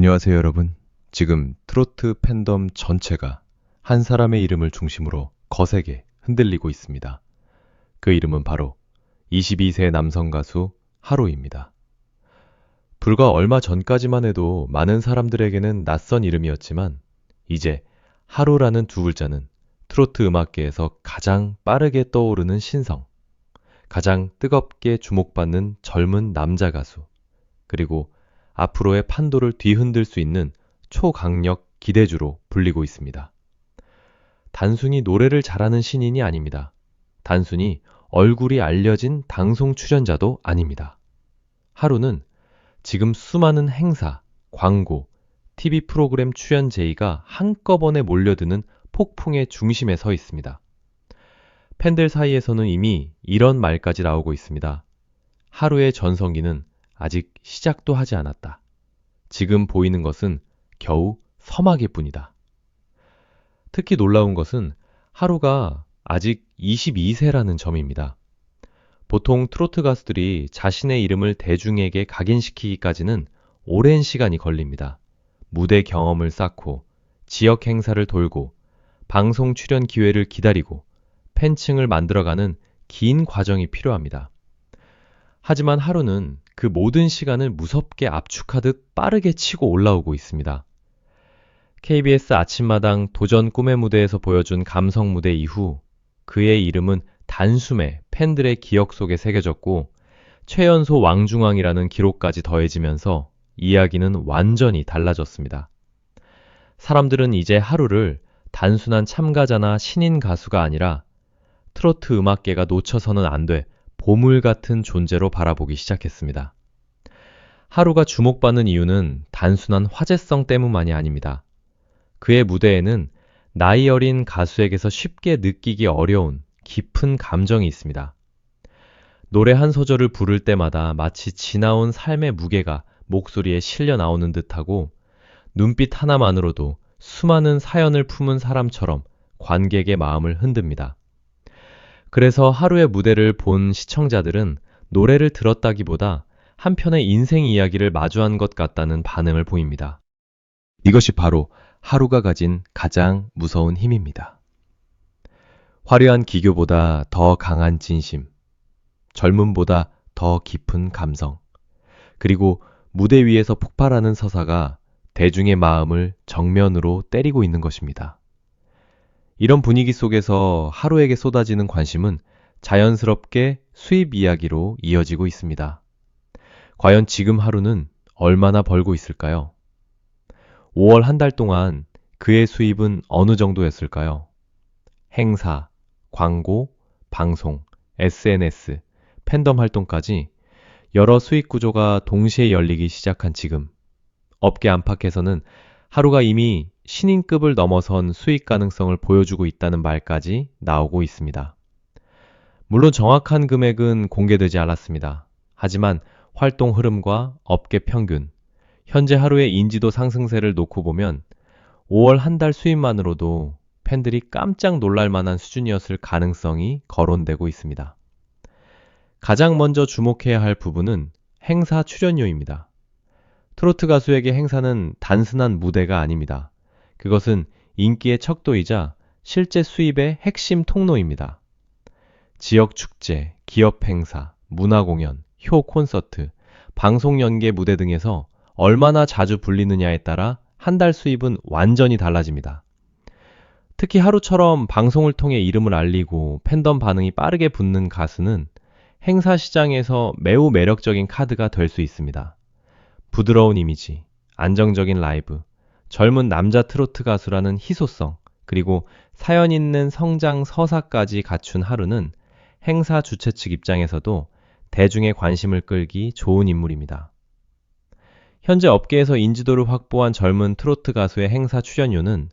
안녕하세요, 여러분. 지금 트로트 팬덤 전체가 한 사람의 이름을 중심으로 거세게 흔들리고 있습니다. 그 이름은 바로 22세 남성 가수 하루입니다. 불과 얼마 전까지만 해도 많은 사람들에게는 낯선 이름이었지만 이제 하루라는 두 글자는 트로트 음악계에서 가장 빠르게 떠오르는 신성, 가장 뜨겁게 주목받는 젊은 남자 가수, 그리고 앞으로의 판도를 뒤흔들 수 있는 초강력 기대주로 불리고 있습니다. 단순히 노래를 잘하는 신인이 아닙니다. 단순히 얼굴이 알려진 방송 출연자도 아닙니다. 하루는 지금 수많은 행사, 광고, TV 프로그램 출연 제의가 한꺼번에 몰려드는 폭풍의 중심에 서 있습니다. 팬들 사이에서는 이미 이런 말까지 나오고 있습니다. 하루의 전성기는 아직 시작도 하지 않았다. 지금 보이는 것은 겨우 서막일 뿐이다. 특히 놀라운 것은 하루가 아직 22세라는 점입니다. 보통 트로트 가수들이 자신의 이름을 대중에게 각인시키기까지는 오랜 시간이 걸립니다. 무대 경험을 쌓고 지역 행사를 돌고 방송 출연 기회를 기다리고 팬층을 만들어가는 긴 과정이 필요합니다. 하지만 하루는 그 모든 시간을 무섭게 압축하듯 빠르게 치고 올라오고 있습니다. KBS 아침마당 도전 꿈의 무대에서 보여준 감성 무대 이후 그의 이름은 단숨에 팬들의 기억 속에 새겨졌고 최연소 왕중왕이라는 기록까지 더해지면서 이야기는 완전히 달라졌습니다. 사람들은 이제 하루를 단순한 참가자나 신인 가수가 아니라 트로트 음악계가 놓쳐서는 안 돼 보물 같은 존재로 바라보기 시작했습니다. 하루가 주목받는 이유는 단순한 화제성 때문만이 아닙니다. 그의 무대에는 나이 어린 가수에게서 쉽게 느끼기 어려운 깊은 감정이 있습니다. 노래 한 소절을 부를 때마다 마치 지나온 삶의 무게가 목소리에 실려 나오는 듯하고 눈빛 하나만으로도 수많은 사연을 품은 사람처럼 관객의 마음을 흔듭니다. 그래서 하루의 무대를 본 시청자들은 노래를 들었다기보다 한편의 인생 이야기를 마주한 것 같다는 반응을 보입니다. 이것이 바로 하루가 가진 가장 무서운 힘입니다. 화려한 기교보다 더 강한 진심, 젊음보다 더 깊은 감성, 그리고 무대 위에서 폭발하는 서사가 대중의 마음을 정면으로 때리고 있는 것입니다. 이런 분위기 속에서 하루에게 쏟아지는 관심은 자연스럽게 수입 이야기로 이어지고 있습니다. 과연 지금 하루는 얼마나 벌고 있을까요? 5월 한 달 동안 그의 수입은 어느 정도였을까요? 행사, 광고, 방송, SNS, 팬덤 활동까지 여러 수익 구조가 동시에 열리기 시작한 지금, 업계 안팎에서는 하루가 이미 신인급을 넘어선 수익 가능성을 보여주고 있다는 말까지 나오고 있습니다. 물론 정확한 금액은 공개되지 않았습니다. 하지만 활동 흐름과 업계 평균, 현재 하루의 인지도 상승세를 놓고 보면 5월 한 달 수입만으로도 팬들이 깜짝 놀랄 만한 수준이었을 가능성이 거론되고 있습니다. 가장 먼저 주목해야 할 부분은 행사 출연료입니다. 트로트 가수에게 행사는 단순한 무대가 아닙니다. 그것은 인기의 척도이자 실제 수입의 핵심 통로입니다. 지역 축제, 기업 행사, 문화 공연, 효 콘서트, 방송 연계 무대 등에서 얼마나 자주 불리느냐에 따라 한 달 수입은 완전히 달라집니다. 특히 하루처럼 방송을 통해 이름을 알리고 팬덤 반응이 빠르게 붙는 가수는 행사 시장에서 매우 매력적인 카드가 될 수 있습니다. 부드러운 이미지, 안정적인 라이브, 젊은 남자 트로트 가수라는 희소성, 그리고 사연 있는 성장 서사까지 갖춘 하루는 행사 주최 측 입장에서도 대중의 관심을 끌기 좋은 인물입니다. 현재 업계에서 인지도를 확보한 젊은 트로트 가수의 행사 출연료는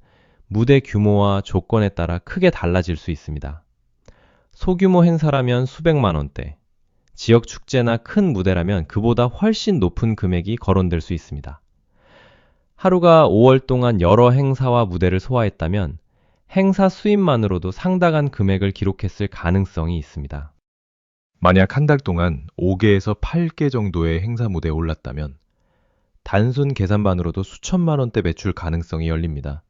무대 규모와 조건에 따라 크게 달라질 수 있습니다. 소규모 행사라면 수백만 원대, 지역 축제나 큰 무대라면 그보다 훨씬 높은 금액이 거론될 수 있습니다. 하루가 5월 동안 여러 행사와 무대를 소화했다면 행사 수입만으로도 상당한 금액을 기록했을 가능성이 있습니다. 만약 한 달 동안 5개에서 8개 정도의 행사 무대에 올랐다면 단순 계산만으로도 수천만 원대 매출 가능성이 열립니다.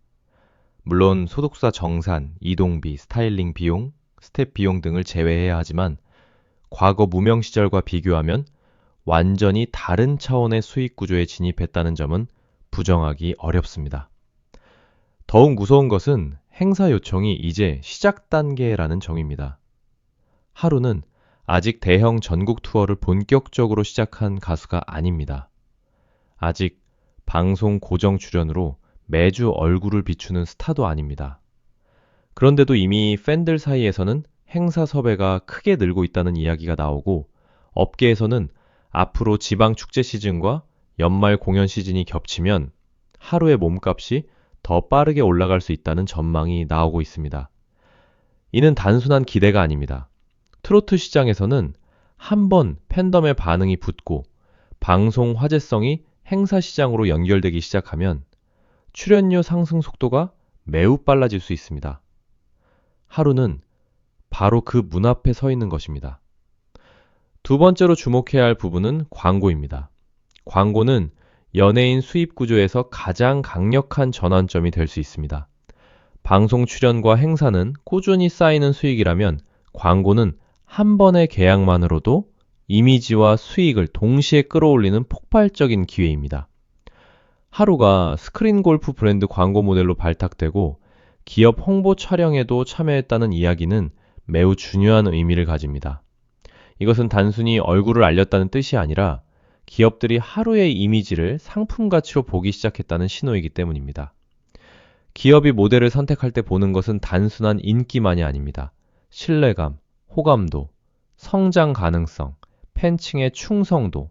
물론 소속사 정산, 이동비, 스타일링 비용, 스텝 비용 등을 제외해야 하지만 과거 무명 시절과 비교하면 완전히 다른 차원의 수익 구조에 진입했다는 점은 부정하기 어렵습니다. 더욱 무서운 것은 행사 요청이 이제 시작 단계라는 점입니다. 하루는 아직 대형 전국 투어를 본격적으로 시작한 가수가 아닙니다. 아직 방송 고정 출연으로 매주 얼굴을 비추는 스타도 아닙니다. 그런데도 이미 팬들 사이에서는 행사 섭외가 크게 늘고 있다는 이야기가 나오고 업계에서는 앞으로 지방 축제 시즌과 연말 공연 시즌이 겹치면 하루의 몸값이 더 빠르게 올라갈 수 있다는 전망이 나오고 있습니다. 이는 단순한 기대가 아닙니다. 트로트 시장에서는 한번 팬덤의 반응이 붙고 방송 화제성이 행사 시장으로 연결되기 시작하면 출연료 상승 속도가 매우 빨라질 수 있습니다. 하루는 바로 그 문 앞에 서 있는 것입니다. 두 번째로 주목해야 할 부분은 광고입니다. 광고는 연예인 수입 구조에서 가장 강력한 전환점이 될 수 있습니다. 방송 출연과 행사는 꾸준히 쌓이는 수익이라면 광고는 한 번의 계약만으로도 이미지와 수익을 동시에 끌어올리는 폭발적인 기회입니다. 하루가 스크린 골프 브랜드 광고 모델로 발탁되고 기업 홍보 촬영에도 참여했다는 이야기는 매우 중요한 의미를 가집니다. 이것은 단순히 얼굴을 알렸다는 뜻이 아니라 기업들이 하루의 이미지를 상품 가치로 보기 시작했다는 신호이기 때문입니다. 기업이 모델을 선택할 때 보는 것은 단순한 인기만이 아닙니다. 신뢰감, 호감도, 성장 가능성, 팬층의 충성도,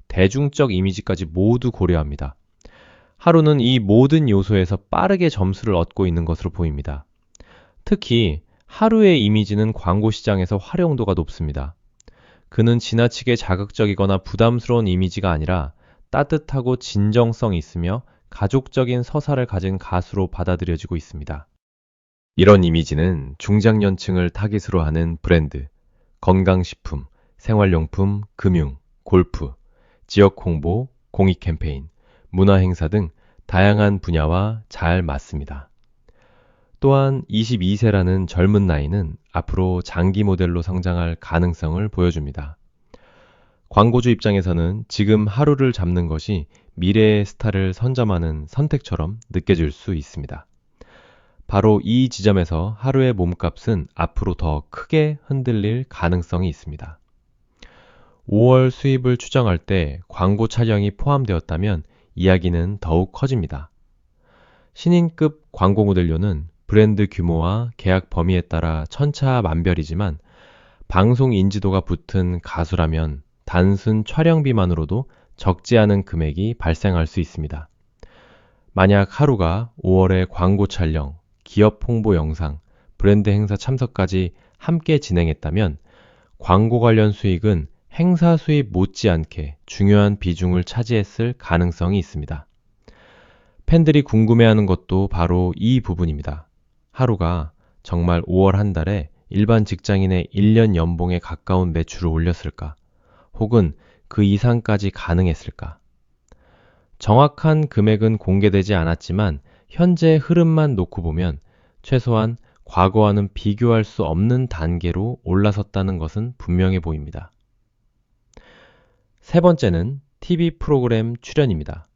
대중적 이미지까지 모두 고려합니다. 하루는 이 모든 요소에서 빠르게 점수를 얻고 있는 것으로 보입니다. 특히 하루의 이미지는 광고 시장에서 활용도가 높습니다. 그는 지나치게 자극적이거나 부담스러운 이미지가 아니라 따뜻하고 진정성이 있으며 가족적인 서사를 가진 가수로 받아들여지고 있습니다. 이런 이미지는 중장년층을 타깃으로 하는 브랜드, 건강식품, 생활용품, 금융, 골프, 지역 홍보, 공익 캠페인, 문화행사 등 다양한 분야와 잘 맞습니다. 또한 22세라는 젊은 나이는 앞으로 장기 모델로 성장할 가능성을 보여줍니다. 광고주 입장에서는 지금 하루를 잡는 것이 미래의 스타를 선점하는 선택처럼 느껴질 수 있습니다. 바로 이 지점에서 하루의 몸값은 앞으로 더 크게 흔들릴 가능성이 있습니다. 5월 수입을 추정할 때 광고 촬영이 포함되었다면 이야기는 더욱 커집니다. 신인급 광고 모델료는 브랜드 규모와 계약 범위에 따라 천차만별이지만 방송 인지도가 붙은 가수라면 단순 촬영비만으로도 적지 않은 금액이 발생할 수 있습니다. 만약 하루가 5월에 광고 촬영, 기업 홍보 영상, 브랜드 행사 참석까지 함께 진행했다면 광고 관련 수익은 행사 수입 못지않게 중요한 비중을 차지했을 가능성이 있습니다. 팬들이 궁금해하는 것도 바로 이 부분입니다. 하루가 정말 5월 한 달에 일반 직장인의 1년 연봉에 가까운 매출을 올렸을까? 혹은 그 이상까지 가능했을까? 정확한 금액은 공개되지 않았지만 현재 흐름만 놓고 보면 최소한 과거와는 비교할 수 없는 단계로 올라섰다는 것은 분명해 보입니다. 세 번째는 TV 프로그램 출연입니다.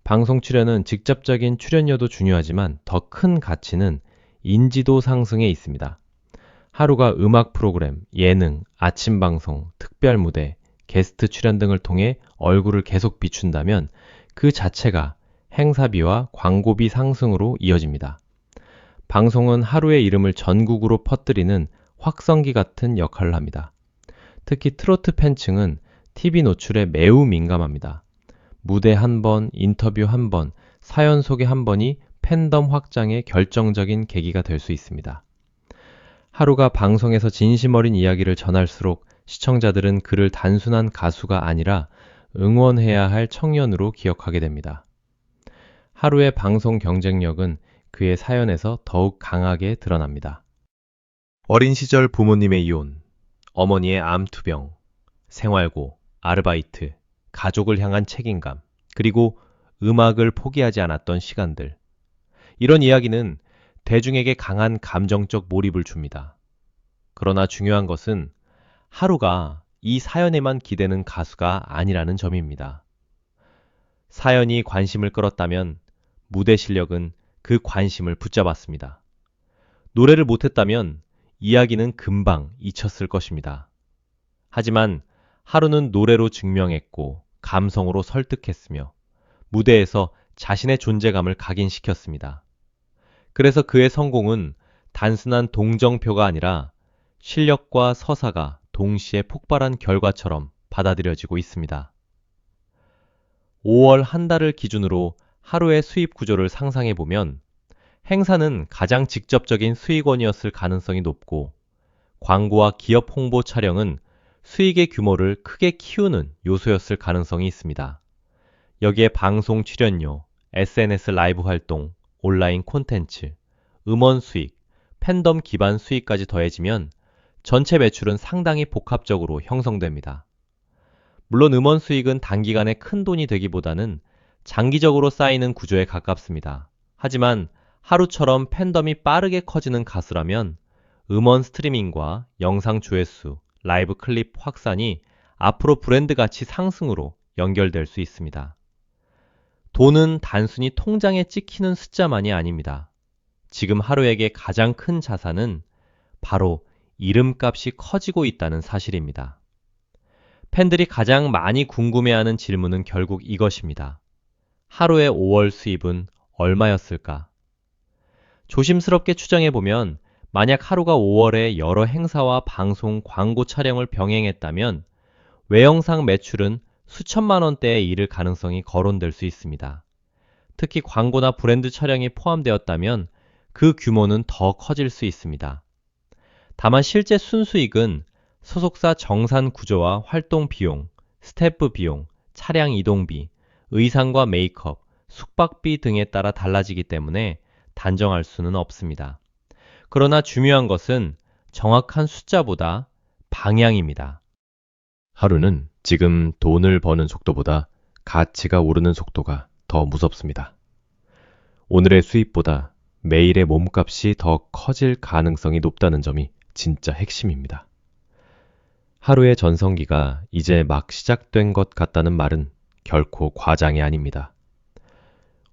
방송 출연은 직접적인 출연료도 중요하지만 더 큰 가치는 인지도 상승에 있습니다. 하루가 음악 프로그램, 예능, 아침 방송, 특별 무대, 게스트 출연 등을 통해 얼굴을 계속 비춘다면 그 자체가 행사비와 광고비 상승으로 이어집니다. 방송은 하루의 이름을 전국으로 퍼뜨리는 확성기 같은 역할을 합니다. 특히 트로트 팬층은 TV 노출에 매우 민감합니다. 무대 한 번, 인터뷰 한 번, 사연 소개 한 번이 팬덤 확장의 결정적인 계기가 될 수 있습니다. 하루가 방송에서 진심 어린 이야기를 전할수록 시청자들은 그를 단순한 가수가 아니라 응원해야 할 청년으로 기억하게 됩니다. 하루의 방송 경쟁력은 그의 사연에서 더욱 강하게 드러납니다. 어린 시절 부모님의 이혼, 어머니의 암투병, 생활고, 아르바이트, 가족을 향한 책임감, 그리고 음악을 포기하지 않았던 시간들. 이런 이야기는 대중에게 강한 감정적 몰입을 줍니다. 그러나 중요한 것은 하루가 이 사연에만 기대는 가수가 아니라는 점입니다. 사연이 관심을 끌었다면 무대 실력은 그 관심을 붙잡았습니다. 노래를 못했다면 이야기는 금방 잊혔을 것입니다. 하지만 하루는 노래로 증명했고 감성으로 설득했으며 무대에서 자신의 존재감을 각인시켰습니다. 그래서 그의 성공은 단순한 동정표가 아니라 실력과 서사가 동시에 폭발한 결과처럼 받아들여지고 있습니다. 5월 한 달을 기준으로 하루의 수입 구조를 상상해 보면 행사는 가장 직접적인 수익원이었을 가능성이 높고 광고와 기업 홍보 촬영은 수익의 규모를 크게 키우는 요소였을 가능성이 있습니다. 여기에 방송 출연료, SNS 라이브 활동, 온라인 콘텐츠, 음원 수익, 팬덤 기반 수익까지 더해지면 전체 매출은 상당히 복합적으로 형성됩니다. 물론 음원 수익은 단기간에 큰 돈이 되기보다는 장기적으로 쌓이는 구조에 가깝습니다. 하지만 하루처럼 팬덤이 빠르게 커지는 가수라면 음원 스트리밍과 영상 조회수, 라이브 클립 확산이 앞으로 브랜드 가치 상승으로 연결될 수 있습니다. 돈은 단순히 통장에 찍히는 숫자만이 아닙니다. 지금 하루에게 가장 큰 자산은 바로 이름값이 커지고 있다는 사실입니다. 팬들이 가장 많이 궁금해하는 질문은 결국 이것입니다. 하루의 5월 수입은 얼마였을까? 조심스럽게 추정해보면 만약 하루가 5월에 여러 행사와 방송, 광고 촬영을 병행했다면 외영상 매출은 수천만 원대에 이를 가능성이 거론될 수 있습니다. 특히 광고나 브랜드 촬영이 포함되었다면 그 규모는 더 커질 수 있습니다. 다만 실제 순수익은 소속사 정산 구조와 활동 비용, 스태프 비용, 차량 이동비, 의상과 메이크업, 숙박비 등에 따라 달라지기 때문에 단정할 수는 없습니다. 그러나 중요한 것은 정확한 숫자보다 방향입니다. 하루는 지금 돈을 버는 속도보다 가치가 오르는 속도가 더 무섭습니다. 오늘의 수입보다 매일의 몸값이 더 커질 가능성이 높다는 점이 진짜 핵심입니다. 하루의 전성기가 이제 막 시작된 것 같다는 말은 결코 과장이 아닙니다.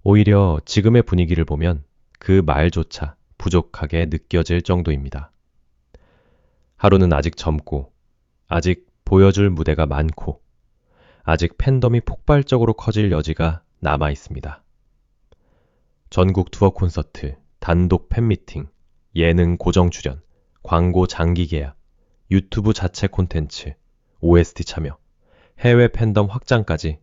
오히려 지금의 분위기를 보면 그 말조차 부족하게 느껴질 정도입니다. 하루는 아직 젊고, 아직 보여줄 무대가 많고, 아직 팬덤이 폭발적으로 커질 여지가 남아 있습니다. 전국 투어 콘서트, 단독 팬미팅, 예능 고정 출연, 광고 장기 계약, 유튜브 자체 콘텐츠, OST 참여, 해외 팬덤 확장까지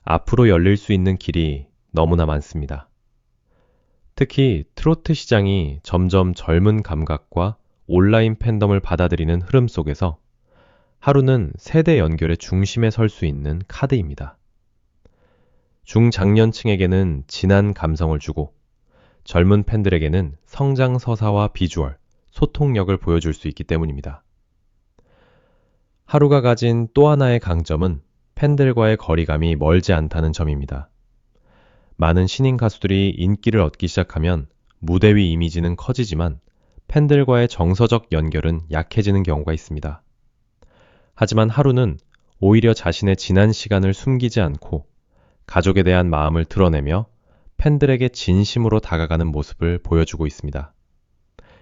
앞으로 열릴 수 있는 길이 너무나 많습니다. 특히 트로트 시장이 점점 젊은 감각과 온라인 팬덤을 받아들이는 흐름 속에서 하루는 세대 연결의 중심에 설 수 있는 카드입니다. 중장년층에게는 진한 감성을 주고 젊은 팬들에게는 성장 서사와 비주얼, 소통력을 보여줄 수 있기 때문입니다. 하루가 가진 또 하나의 강점은 팬들과의 거리감이 멀지 않다는 점입니다. 많은 신인 가수들이 인기를 얻기 시작하면 무대 위 이미지는 커지지만 팬들과의 정서적 연결은 약해지는 경우가 있습니다. 하지만 하루는 오히려 자신의 지난 시간을 숨기지 않고 가족에 대한 마음을 드러내며 팬들에게 진심으로 다가가는 모습을 보여주고 있습니다.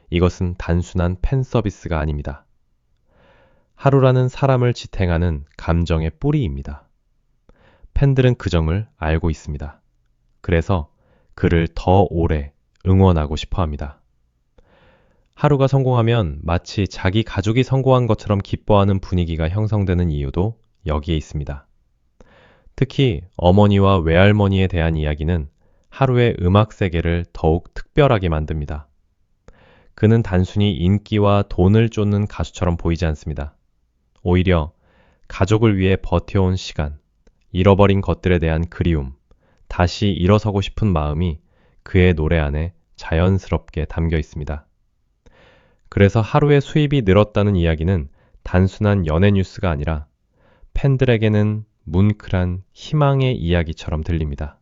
이것은 단순한 팬 서비스가 아닙니다. 하루라는 사람을 지탱하는 감정의 뿌리입니다. 팬들은 그 점을 알고 있습니다. 그래서 그를 더 오래 응원하고 싶어 합니다. 하루가 성공하면 마치 자기 가족이 성공한 것처럼 기뻐하는 분위기가 형성되는 이유도 여기에 있습니다. 특히 어머니와 외할머니에 대한 이야기는 하루의 음악 세계를 더욱 특별하게 만듭니다. 그는 단순히 인기와 돈을 쫓는 가수처럼 보이지 않습니다. 오히려 가족을 위해 버텨온 시간, 잃어버린 것들에 대한 그리움, 다시 일어서고 싶은 마음이 그의 노래 안에 자연스럽게 담겨 있습니다. 그래서 하루의 수입이 늘었다는 이야기는 단순한 연예 뉴스가 아니라 팬들에게는 뭉클한 희망의 이야기처럼 들립니다.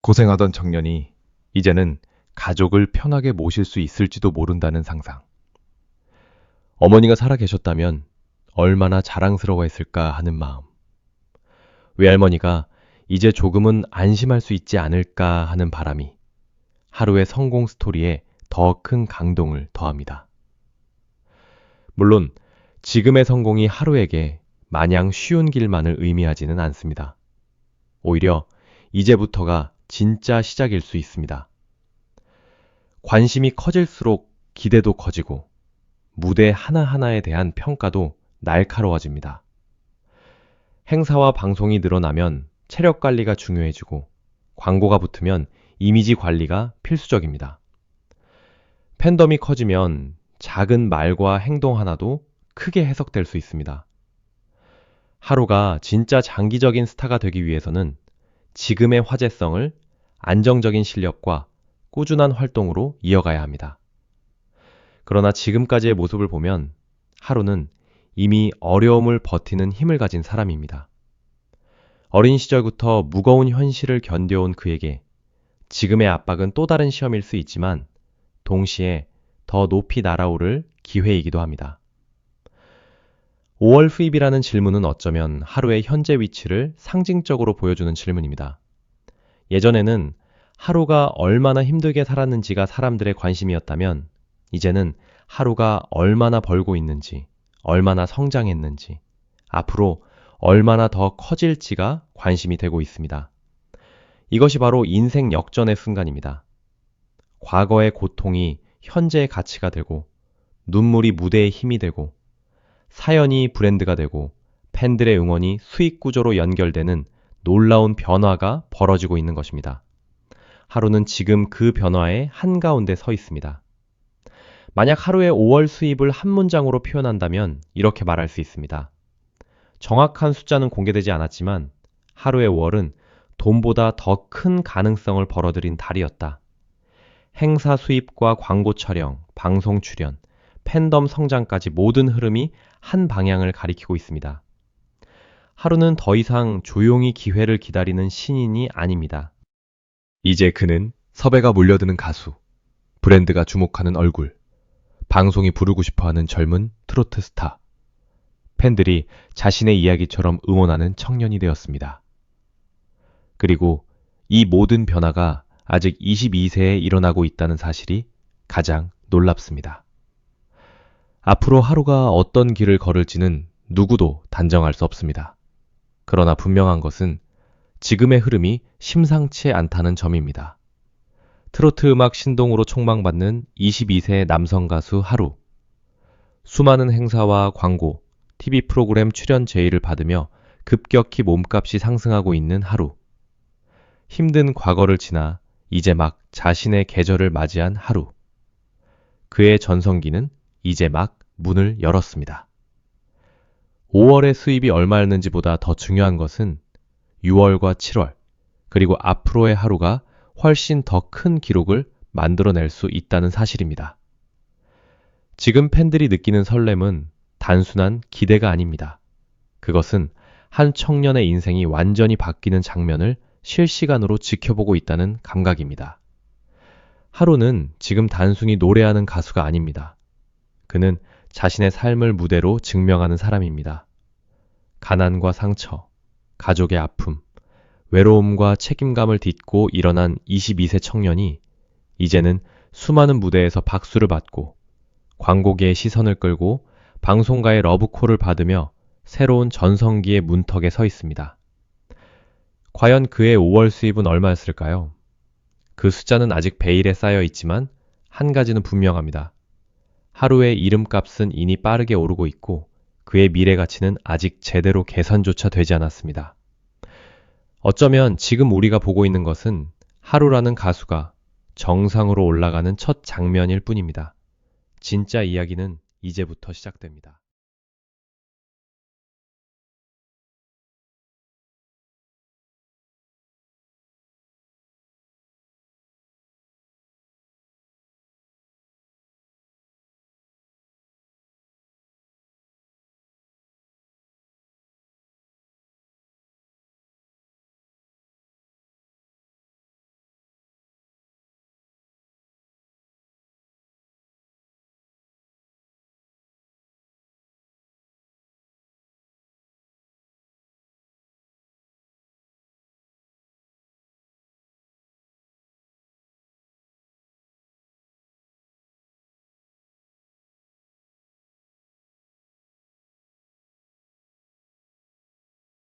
고생하던 청년이 이제는 가족을 편하게 모실 수 있을지도 모른다는 상상. 어머니가 살아 계셨다면 얼마나 자랑스러워했을까 하는 마음. 외할머니가 이제 조금은 안심할 수 있지 않을까 하는 바람이 하루의 성공 스토리에 더 큰 강동을 더합니다. 물론 지금의 성공이 하루에게 마냥 쉬운 길만을 의미하지는 않습니다. 오히려 이제부터가 진짜 시작일 수 있습니다. 관심이 커질수록 기대도 커지고 무대 하나하나에 대한 평가도 날카로워집니다. 행사와 방송이 늘어나면 체력 관리가 중요해지고 광고가 붙으면 이미지 관리가 필수적입니다. 팬덤이 커지면 작은 말과 행동 하나도 크게 해석될 수 있습니다. 하루가 진짜 장기적인 스타가 되기 위해서는 지금의 화제성을 안정적인 실력과 꾸준한 활동으로 이어가야 합니다. 그러나 지금까지의 모습을 보면 하루는 이미 어려움을 버티는 힘을 가진 사람입니다. 어린 시절부터 무거운 현실을 견뎌온 그에게 지금의 압박은 또 다른 시험일 수 있지만 동시에 더 높이 날아오를 기회이기도 합니다. 5월 수입이라는 질문은 어쩌면 하루의 현재 위치를 상징적으로 보여주는 질문입니다. 예전에는 하루가 얼마나 힘들게 살았는지가 사람들의 관심이었다면 이제는 하루가 얼마나 벌고 있는지, 얼마나 성장했는지, 앞으로 얼마나 더 커질지가 관심이 되고 있습니다. 이것이 바로 인생 역전의 순간입니다. 과거의 고통이 현재의 가치가 되고, 눈물이 무대의 힘이 되고, 사연이 브랜드가 되고, 팬들의 응원이 수익 구조로 연결되는 놀라운 변화가 벌어지고 있는 것입니다. 하루는 지금 그 변화의 한가운데 서 있습니다. 만약 하루의 5월 수입을 한 문장으로 표현한다면 이렇게 말할 수 있습니다. 정확한 숫자는 공개되지 않았지만 하루의 5월은 돈보다 더 큰 가능성을 벌어들인 달이었다. 행사 수입과 광고 촬영, 방송 출연, 팬덤 성장까지 모든 흐름이 한 방향을 가리키고 있습니다. 하루는 더 이상 조용히 기회를 기다리는 신인이 아닙니다. 이제 그는 섭외가 몰려드는 가수, 브랜드가 주목하는 얼굴, 방송이 부르고 싶어하는 젊은 트로트 스타, 팬들이 자신의 이야기처럼 응원하는 청년이 되었습니다. 그리고 이 모든 변화가 아직 22세에 일어나고 있다는 사실이 가장 놀랍습니다. 앞으로 하루가 어떤 길을 걸을지는 누구도 단정할 수 없습니다. 그러나 분명한 것은 지금의 흐름이 심상치 않다는 점입니다. 트로트 음악 신동으로 촉망받는 22세 남성 가수 하루. 수많은 행사와 광고, TV 프로그램 출연 제의를 받으며 급격히 몸값이 상승하고 있는 하루. 힘든 과거를 지나 이제 막 자신의 계절을 맞이한 하루. 그의 전성기는 이제 막 문을 열었습니다. 5월의 수입이 얼마였는지보다 더 중요한 것은 6월과 7월, 그리고 앞으로의 하루가 훨씬 더 큰 기록을 만들어낼 수 있다는 사실입니다. 지금 팬들이 느끼는 설렘은 단순한 기대가 아닙니다. 그것은 한 청년의 인생이 완전히 바뀌는 장면을 실시간으로 지켜보고 있다는 감각입니다. 하루는 지금 단순히 노래하는 가수가 아닙니다. 그는 자신의 삶을 무대로 증명하는 사람입니다. 가난과 상처, 가족의 아픔, 외로움과 책임감을 딛고 일어난 22세 청년이 이제는 수많은 무대에서 박수를 받고 광고계의 시선을 끌고 방송가의 러브콜을 받으며 새로운 전성기의 문턱에 서 있습니다. 과연 그의 5월 수입은 얼마였을까요? 그 숫자는 아직 베일에 쌓여 있지만 한 가지는 분명합니다. 하루의 이름값은 이미 빠르게 오르고 있고 그의 미래 가치는 아직 제대로 계산조차 되지 않았습니다. 어쩌면 지금 우리가 보고 있는 것은 하루라는 가수가 정상으로 올라가는 첫 장면일 뿐입니다. 진짜 이야기는 이제부터 시작됩니다.